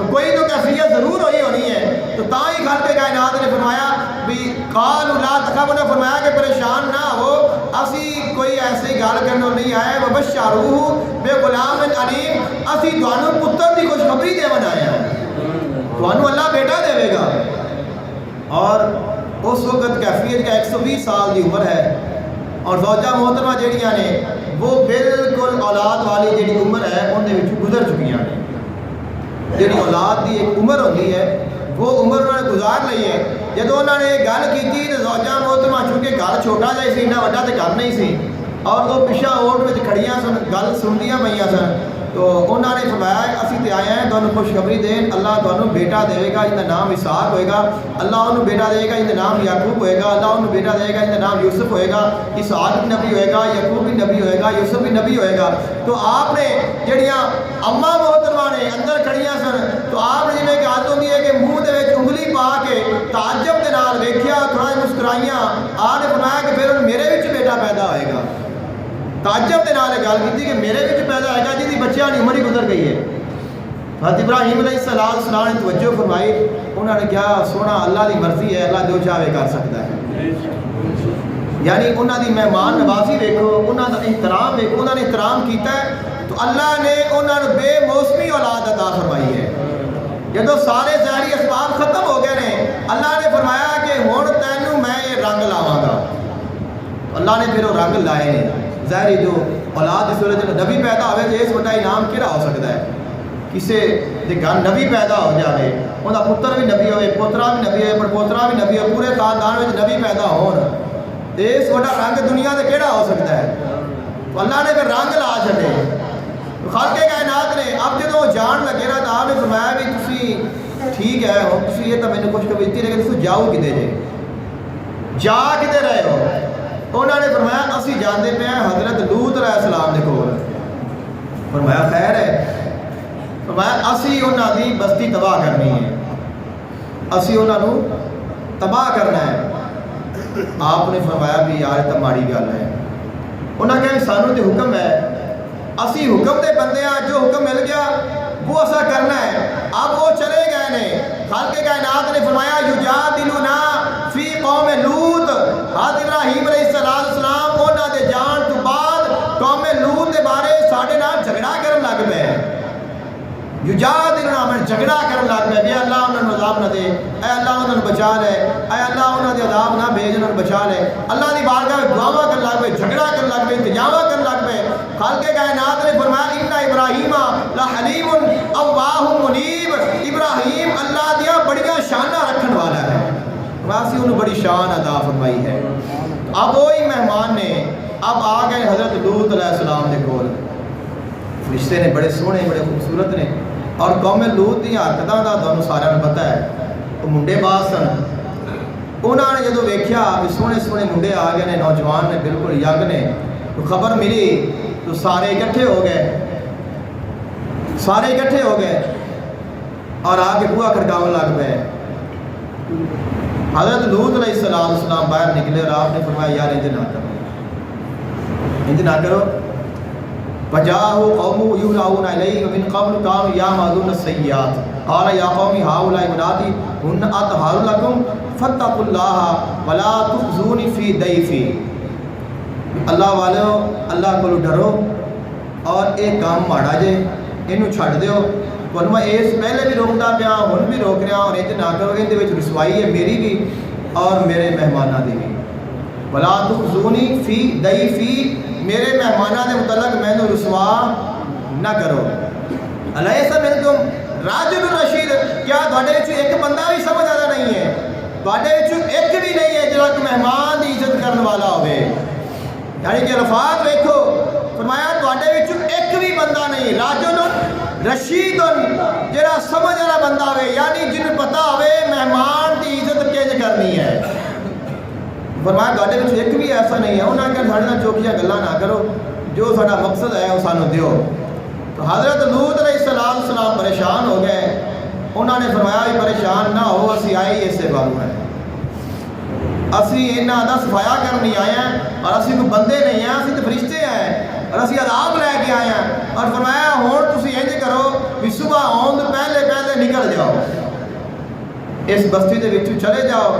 کوئی تو کیفیت ضرور ہوئی ہونی ہے تو تا ہی خلق کائنات نے فرمایا بھی قالوا لا تخف, انہوں نے فرمایا کہ پریشان نہ ہو, اسی کوئی ایسی گل کرنے نہیں آئے وبشروہ بے غلام علیم اسی تانوں پتر دی خوشخبری دیون آئے ہیں تانوں اللہ بیٹا دے گا اور اس وقت کیفیت کا 120 سال دی عمر ہے اور زوجہ محترمہ جہڑیاں نے وہ بالکل اولاد والی جہی عمر ہے اندر گزر چکی ہیں جہی اولاد کی ایک عمر ہوتی ہے وہ عمر انہوں نے گزار لی ہے جب انہوں نے گل کی تو زوجہ محترمہ چونکہ گھر چھوٹا جہا سی ایڈا وڈا تو گھر نہیں سی اور وہ پچھا اوٹ میں کھڑیاں سن گل سنتی پہ سن تو انہوں نے فرمایا اسی تے آئے ہیں تمہیں خوشخبری دین اللہ تمہیں بیٹا دے گا جن کا نام اسحاق ہوئے گا اللہ انہوں بیٹا دے گا جن کا نام یعقوب ہوئے گا اللہ انہوں بیٹا دے گا جن کا نام یوسف ہوئے گا اسحاق بھی نبی ہوئے گا یعقوب بھی نبی ہوئے گا یوسف بھی نبی ہوئے گا تو آپ نے جڑیاں اما محترمہ نے اندر کھڑیاں سن تو آپ نے جنہیں کہ عادت ہوتی ہے کہ منہ دے وچ انگلی پا کے تعجب دے نال ویکھیا تھوڑا مسکرائیاں آپ نے فرمایا کہ پھر میرے وچ بیٹا پیدا ہوئے گا تعجب دے نال گل کی کہ میرے وچ پیدا ہوئے گا جی دی بچیاں دی عمر ہی گزر گئی ہے حضرت ابراہیم علیہ السلام نے توجہ فرمائی انہوں نے کہا سونا اللہ دی مرضی ہے اللہ جو چاہے کر سکتا ہے یعنی انہوں دی مہمان نوازی ویکھو انہوں دا احترام ویکھو انہوں نے احترام کیتا ہے تو اللہ نے انہوں نے بے موسمی اولاد عطا فرمائی ہے جدو سارے ظاہری اسباب ختم ہو گئے نے اللہ نے فرمایا کہ ہن تینوں میں یہ رنگ لاواں گا اللہ نے پھر وہ رنگ لائے ہیں ظاہری جو اولاد اس وجہ نبی پیدا ہوئے تو اس بڑا انعام کہڑا ہو سکتا ہے کسی کے گھر نبی پیدا ہو جائے ان کا پتر بھی نبی ہوئے پوترا بھی نبی ہوئے پڑپوترا بھی نبی ہوئے پورے خاندان میں نبی پیدا ہون تو اس بڑا رنگ دنیا سے کہڑا ہو سکتا ہے تو اللہ نے پھر رنگ لا چھڑے خالق کائنات نے اب جب وہ جان لگے نا تو آپ نے فرمایا بھی تسی ٹھیک ہے تسی یہ تو میں نے خوش خبری دیتی لیکن تسی جاؤ کدے جے جا کدے رہے ہو انہوں نے فرمایا اسی جاندے پہ ہیں حضرت لوط علیہ السلام دے کول فرمایا خیر ہے فرمایا اسی انہوں دی بستی تباہ کرنی ہے اسی انہوں تباہ کرنا ہے آپ نے فرمایا بھی یار تو ماڑی گل ہے انہوں نے کہا سانوں تے حکم ہے اسی حکم دے بندے ہیں جو حکم مل گیا وہ ایسا کرنا ہے اب وہ چلے گئے نے خالق کائنات نے فرمایا یجادلونا فی قوم لوط حضرت ابراہیم علیہ السلام انہوں دے جان تو بعد قوم لوط دے بارے ساڈے نال جھگڑا کرن لگ پئے یجادلونا میں جھگڑا کرن لگ پئے اے اللہ انہوں نے عذاب نہ دے اے اللہ انہوں نے بچا لے اے اللہ انہوں نے عذاب نہ بھیج انہوں نے بچا لے اللہ دی بارگاہ میں دعاواں کرن لگ پئے جھگڑا کرن لگ پئے التجاواں کرن لگ پئے خالق کائنات نے فرمایا ان ابراہیم لحلیم اواہ منیب ابراہیم اللہ دیا بڑیاں شاناں رکھن والا ہے ویسی انہوں بڑی شان عطا فرمائی ہے اب وہی مہمان نے اب آ گئے حضرت لوط علیہ السلام دے کول رشتے نے بڑے سونے بڑے خوبصورت نے اور قوم لوط دی حرکتاں دا تانوں سارا نوں پتہ ہے وہ منڈے باز سن انہوں نے جدوں ویکھیا بھی سونے سونے منڈے آ گئے نے نوجوان نے بالکل یگ نے تو خبر ملی تو سارے اکٹھے ہو گئے اور آ کے بوا کھڑکاون لگ پئے حضرت لوط علیہ السلام باہر نکلے اور آپ نے فرمایا یار انج نہ کرو فجاءه قومه يهرعون إليه ومن قبل كانوا يعملون السيئات قال يا قوم هؤلاء بناتي هن أطهر لكم فاتقوا الله ولا تخزوني في ضيفي اللہ والو اللہ کو ڈرو اور ایک کام ماڑا جے انہوں چھڑ دیو پر میں اس پہلے بھی روکتا پیا ہن بھی روک رہا اور انج نہ کرو اندے وچ رسوائی ہے میری بھی اور میرے مہماناں دی بھی ولا تخزونی فی ضیفی میرے مہماناں دے متعلق میں نے رسوا نہ کرو الیس منکم راجل رشید کیا تواڈے وچ ایک بندہ بھی سمجھ آتا نہیں ہے تواڈے وچ ایک بھی نہیں ہے جڑا کہ مہمان دی عزت کرنے والا ہوے یعنی کہ الفاظ دیکھو فرمایا تواڈے وچ ایک بھی بندہ نہیں راجل رشید جڑا سمجھ والا بندہ ہوے یعنی جن پتہ ہوے مہمان دی عزت کیج کرنی ہے فرمایا گاڑے میں ایک بھی ایسا نہیں ہے انہوں نے کہا ساڑھے نہ چوکیاں گلاں نہ کرو جو ساڑھا مقصد ہے وہ سانو دیو تو حضرت لوط علیہ السلام پریشان ہو گئے انہوں نے فرمایا بھی پریشان نہ ہو اسی آئے اس سے بارو ہیں اسی انہاں دا صفایا کرنی آئے ہیں اور اسی کو بندے نہیں ہیں اسی تو فرشتے ہیں اور اسی عذاب لے کے آئے ہیں اور فرمایا ہون تسی انج کرو بھی صبح آن تو پہلے نکل جاؤ اس بستی دے وچوں چلے جاؤ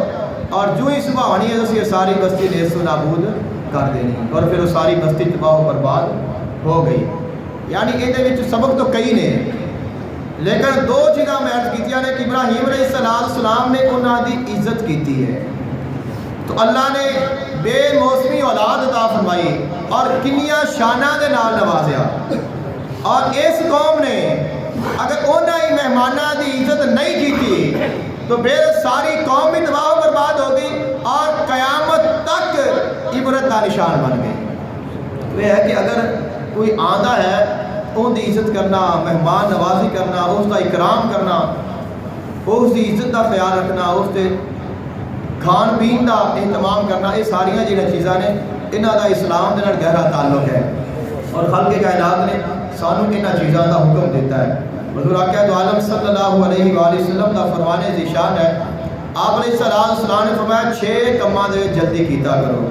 اور جو ہی صبح ہونی ہے اسی ساری بستی نیست و نابود کر دینی اور پھر وہ ساری بستی تباہ و برباد ہو گئی. یعنی یہ سبق تو کئی نے لیکن دو چیزاں میں عرض کیتیاں نے کہ ابراہیم علیہ السلام نے انہوں کی عزت کیتی ہے تو اللہ نے بے موسمی اولاد عطا فرمائی اور کنیاں شانہ دے نال نوازیا. اور اس قوم نے اگر انہوں ہی مہمانوں کی عزت نہیں کیتی تو پھر ساری قوم بھی تباہ و برباد ہو گئی اور قیامت تک عبرت کا نشان بن گئی. تو یہ ہے کہ اگر کوئی آندا ہے ان کی عزت کرنا، مہمان نوازی کرنا، اس کا اکرام کرنا، اس کی عزت کا خیال رکھنا، اس کے کھان پین کا اہتمام کرنا، یہ ساریا جہاں چیزاں نے یہاں کا اسلام کے گہرا تعلق ہے اور خالق کائنات نے سانوں یہاں چیزوں کا حکم دیتا ہے. حضور آقا دو عالم صلی اللہ علیہ وآلہ وسلم کا فرمانے ذیشان ہے. آپ علیہ السلام نے فرمایا 6 کاماں دے جلدی کیتا کرو.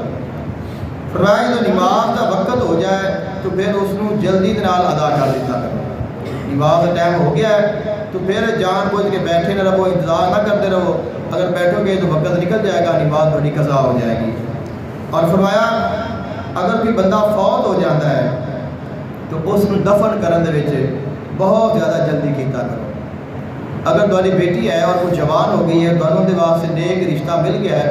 فرمایا جب نماز کا وقت ہو جائے تو پھر اس کو جلدی کے نال ادا کر دیتا کرو. نماز کا ٹائم ہو گیا ہے تو پھر جان بوجھ کے بیٹھے نہ رہو، انتظار نہ کرتے رہو. اگر بیٹھو گے تو وقت نکل جائے گا، نماز تھوڑی قضا ہو جائے گی. اور فرمایا اگر کوئی بندہ فوت ہو جاتا ہے تو اس کو دفن کرنے دے وچ بہت زیادہ جلدی کیتا کرو. اگر تمہاری بیٹی ہے اور وہ جوان ہو گئی ہے، دونوں کے واسطے نیک رشتہ مل گیا ہے،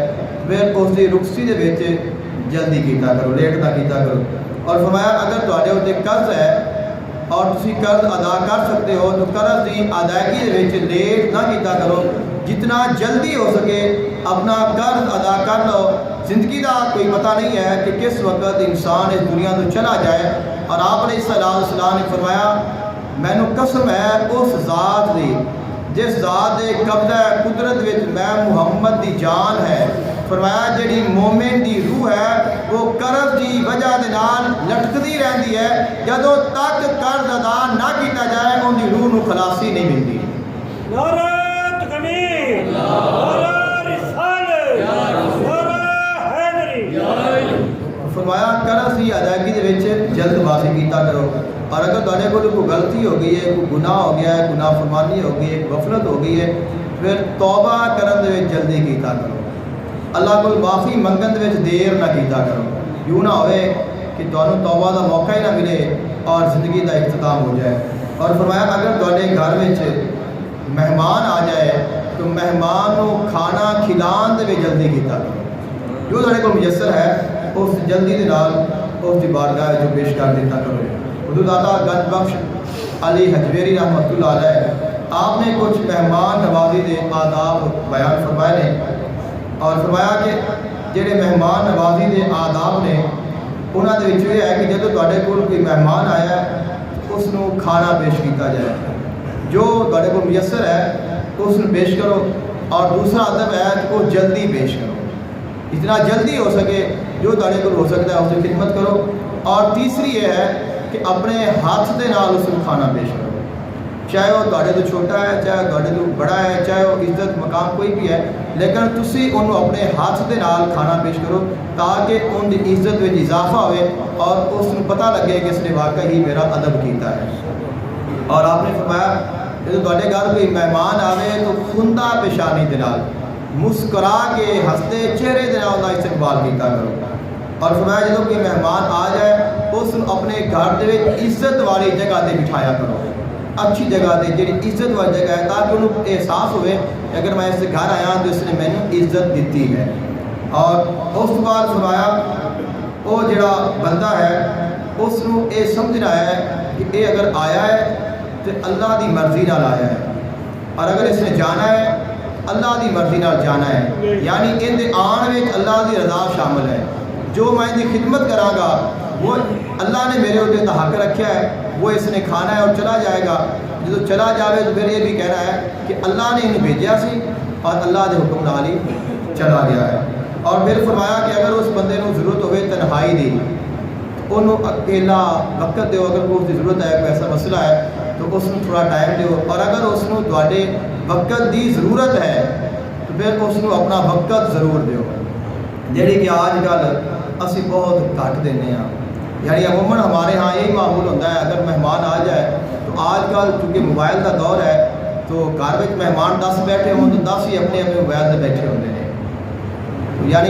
پھر اس کی رخصتی دے وچ جلدی کیتا کرو، لیٹ نہ کیتا کرو. اور فرمایا اگر تہاڈے اوتے قرض ہے اور تسی قرض ادا کر سکتے ہو تو قرض کی ادائیگی دے وچ لیٹ نہ کیتا کرو. جتنا جلدی ہو سکے اپنا قرض ادا کر لو. زندگی کا کوئی پتہ نہیں ہے کہ کس وقت انسان اس دنیا تو چلا جائے. اور آپ علیہ السلام نے فرمایا مینو قسم ہے اس ذات دی جس ذات دے قبضہ قدرت وچ میں محمد دی جان ہے. فرمایا جڑی مومن دی روح ہے وہ قرض دی وجہ دے نال لٹکتی رہتی ہے، جدوں تک قرض ادا نہ کیتا جائے ان دی روح نو خلاصی نہیں ملتی. نعرہ تکبیر، نعرہ رسالت، نعرہ حیدری. فرمایا قرض کی ادائیگی دے وچ جلد بازی کیتا کرو. اور اگر تہاڈے کول کوئی غلطی ہو گئی ہے، کوئی گناہ ہو گیا ہے، گناہ فرمانی ہو گئی ہے، غفلت ہو گئی ہے، پھر توبہ کرن دے وچ جلدی کیتا کرو. اللہ کو معافی منگن دے وچ دیر نہ کیتا کرو. یوں نہ ہوئے کہ تمہیں توبہ کا موقع ہی نہ ملے اور زندگی کا اختتام ہو جائے. اور فرمایا اگر تہاڈے گھر وچ مہمان آ جائے تو مہمان کو کھانا کھلان دے وچ جلدی کیتا کرو. جو تہاڈے کو میسر ہے اس جلدی دے نال اس دی بارگاہ وچ پیش کر دیتا کرو. حضور داتا گنج بخش علی حجویری رحمۃ اللہ علیہ آپ نے کچھ مہمان نوازی دے آداب بیان فرمائے نے اور فرمایا کہ جڑے مہمان نوازی دے آداب نے انہاں دے وچ یہ ہے کہ جدوں تہاڈے کول کوئی مہمان آیا ہے اس نو کھانا پیش کیتا جائے. جو تہاڈے کول میسر ہے اس نو پیش کرو. اور دوسرا ادب ہے کہ وہ جلدی پیش کرو، جتنا جلدی ہو سکے جو تہاڈے کول ہو سکتا ہے اس کی خدمت کرو. اور تیسری یہ ہے کہ اپنے ہاتھ دے نال اس کو کھانا پیش کرو، چاہے وہ تہاڈے تو چھوٹا ہے، چاہے تہاڈے تو بڑا ہے، چاہے وہ عزت مقام کوئی بھی ہے، لیکن تسی انہوں اپنے ہاتھ دے نال کھانا پیش کرو تاکہ ان کی عزت میں اضافہ ہوئے اور اس کو پتہ لگے کہ اس نے واقعی میرا ادب کیتا ہے. اور آپ نے فرمایا جب تہاڈے گھر کوئی مہمان آوے تو خندہ پیشانی دے نال مسکرا کے ہستے چہرے دے نال دا استقبال کیتا کرو. اور فرمایا جب کوئی مہمان آ جائے اس اپنے گھر دے وچ عزت والی جگہ تے بٹھایا کرو، اچھی جگہ تے جڑی عزت والی جگہ ہے تاکہ انہوں احساس ہوئے کہ اگر میں اس گھر آیا تو اس نے مینوں عزت دیتی ہے. اور اس بعد فرمایا وہ جڑا بندہ ہے اس کو یہ سمجھنا ہے کہ یہ اگر آیا ہے تو اللہ دی مرضی نال آیا ہے اور اگر اس نے جانا ہے اللہ دی مرضی نال جانا ہے. یعنی ان دے آن وچ اللہ دی رضا شامل ہے. جو میں ان کی خدمت کراں گا وہ اللہ نے میرے اوتے حق رکھا ہے، وہ اس نے کھانا ہے اور چلا جائے گا. جب چلا جاوے تو پھر یہ بھی کہنا ہے کہ اللہ نے انہیں بھیجا سی اور اللہ کے حکم نال ہی چلا گیا ہے. اور پھر فرمایا کہ اگر اس بندے کو ضرورت ہوئے تنہائی دی انہوں اکیلا وقت دیو. اگر کوئی اس کی ضرورت ہے، کوئی ایسا مسئلہ ہے تو اس کو تھوڑا ٹائم دیو. اور اگر اس کو تواڈے وقت دی ضرورت ہے تو پھر اس کو اپنا وقت ضرور دیو، جیڑی کہ آج کل اسی بہت گھٹ دینے ہیں. یعنی عموماً ہمارے ہاں یہی معمول ہوتا ہے اگر مہمان آ جائے تو آج کل چونکہ موبائل کا دور ہے تو گھر میں مہمان 10 بیٹھے ہوں تو 10 ہی اپنے اپنے موبائل سے بیٹھے ہوتے ہیں. یعنی